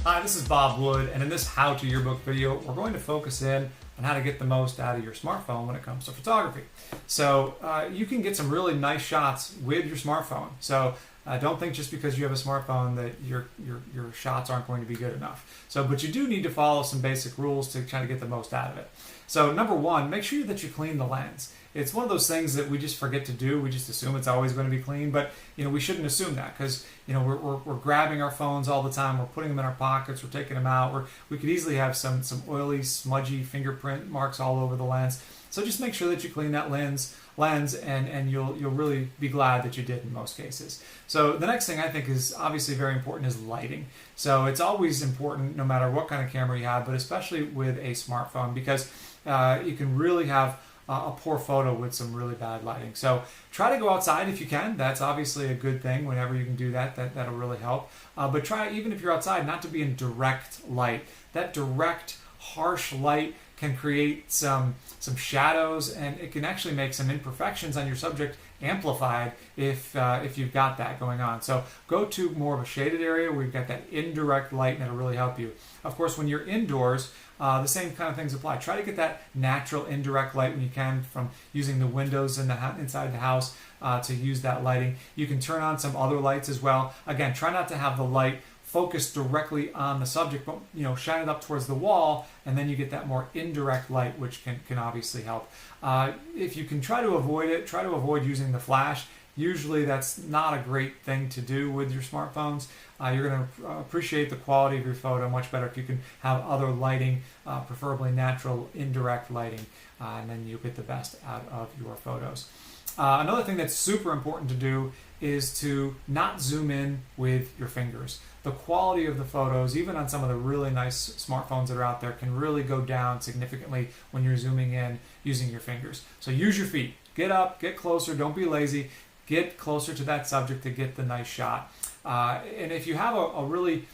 Hi, this is Bob Wood, and in this How to Yearbook video, we're going to focus in on how to get the most out of your smartphone when it comes to photography. So you can get some really nice shots with your smartphone. So don't think just because you have a smartphone that your shots aren't going to be good enough. But you do need to follow some basic rules to try to get the most out of it. So number one, make sure that you clean the lens. It's one of those things that we just forget to do. We just assume it's always going to be clean, but we shouldn't assume that because we're grabbing our phones all the time. We're putting them in our pockets. We're taking them out. We could easily have some oily, smudgy fingerprint marks all over the lens. So just make sure that you clean that lens, and you'll really be glad that you did in most cases. So the next thing I think is obviously very important is lighting. So it's always important no matter what kind of camera you have, but especially with a smartphone because you can really have a poor photo with some really bad lighting. So try to go outside if you can. That's obviously a good thing. Whenever you can do that, that'll really help. But try, even if you're outside, not to be in direct light. That direct, harsh light can create some shadows, and it can actually make some imperfections on your subject amplified if you've got that going on. So go to more of a shaded area where you've got that indirect light, and it'll really help you. Of course, when you're indoors, the same kind of things apply. Try to get that natural indirect light when you can from using the windows inside the house to use that lighting. You can turn on some other lights as well. Again, try not to have the light focus directly on the subject, but shine it up towards the wall, and then you get that more indirect light, which can obviously help. If you can try to avoid it, try to avoid using the flash. Usually that's not a great thing to do with your smartphones. You're going to appreciate the quality of your photo much better if you can have other lighting, preferably natural indirect lighting, and then you'll get the best out of your photos. Another thing that's super important to do is to not zoom in with your fingers. The quality of the photos, even on some of the really nice smartphones that are out there, can really go down significantly when you're zooming in using your fingers. So use your feet. Get up, get closer, don't be lazy. Get closer to that subject to get the nice shot. And if you have a really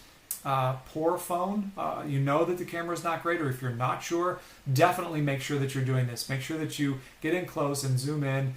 poor phone, you know that the camera is not great, or if you're not sure, definitely make sure that you're doing this. Make sure that you get in close and zoom in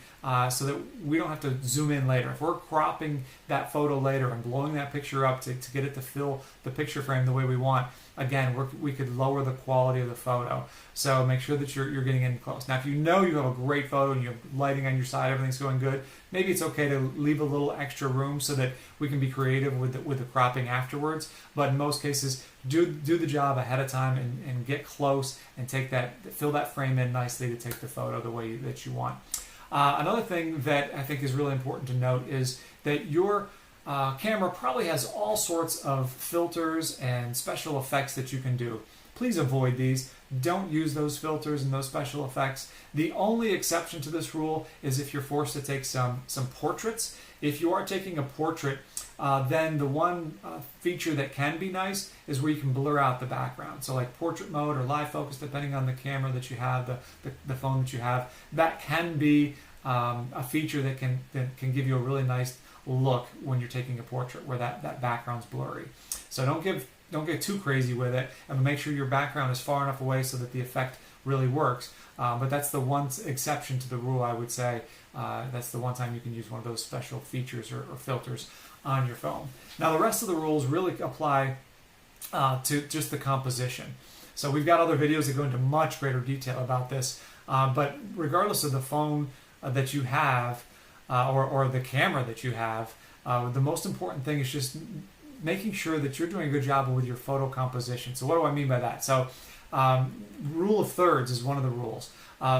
so that we don't have to zoom in later. If we're cropping that photo later and blowing that picture up to get it to fill the picture frame the way we want, again, we could lower the quality of the photo. So make sure that you're getting in close. Now, if you know you have a great photo and you have lighting on your side, everything's going good, maybe it's okay to leave a little extra room so that we can be creative with the cropping afterwards. But in most cases, do the job ahead of time and get close and fill that frame in nicely to take the photo the way that you want. Another thing that I think is really important to note is that your camera probably has all sorts of filters and special effects that you can do. Please avoid these. Don't use those filters and those special effects. The only exception to this rule is if you're forced to take some portraits. If you are taking a portrait, then the one feature that can be nice is where you can blur out the background. So like portrait mode or live focus, depending on the camera that you have, the phone that you have, that can be a feature that can give you a really nice look when you're taking a portrait where that background's blurry. So don't get too crazy with it, and make sure your background is far enough away so that the effect really works. But that's the one exception to the rule, I would say. That's the one time you can use one of those special features or filters on your phone. Now, the rest of the rules really apply to just the composition. So we've got other videos that go into much greater detail about this. But regardless of the phone that you have or the camera that you have, the most important thing is just making sure that you're doing a good job with your photo composition. So what do I mean by that? So rule of thirds is one of the rules.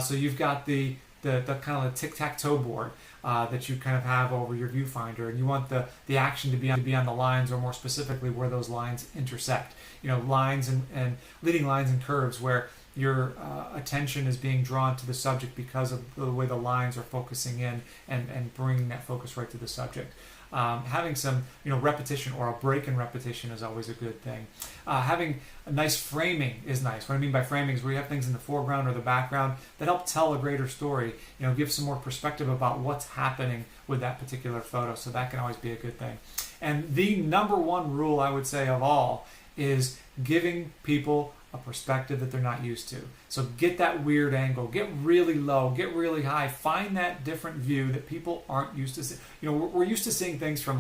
So you've got the kind of the tic-tac-toe board that you kind of have over your viewfinder, and you want the action to be on the lines, or more specifically where those lines intersect. Lines and leading lines and curves where your attention is being drawn to the subject because of the way the lines are focusing in and bringing that focus right to the subject. Having some repetition or a break in repetition is always a good thing. Having a nice framing is nice. What I mean by framing is where you have things in the foreground or the background that help tell a greater story, give some more perspective about what's happening with that particular photo. So that can always be a good thing. And the number one rule I would say of all is giving people a perspective that they're not used to. So get that weird angle, get really low, get really high, find that different view that people aren't used to seeing. We're used to seeing things from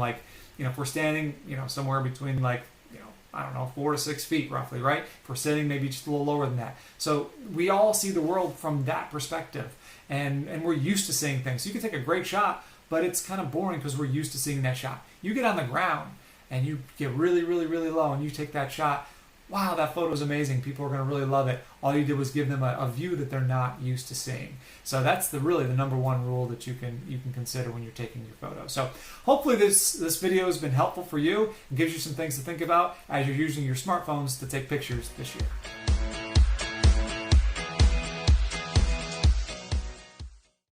if we're standing, somewhere between I don't know, 4 to 6 feet roughly, right? If we're sitting, maybe just a little lower than that. So we all see the world from that perspective, and we're used to seeing things. So you can take a great shot, but it's kind of boring because we're used to seeing that shot. You get on the ground and you get really, really, really low and you take that shot. Wow, that photo is amazing. People are going to really love it. All you did was give them a view that they're not used to seeing. So that's really the number one rule that you can consider when you're taking your photo. So hopefully this video has been helpful for you and gives you some things to think about as you're using your smartphones to take pictures this year.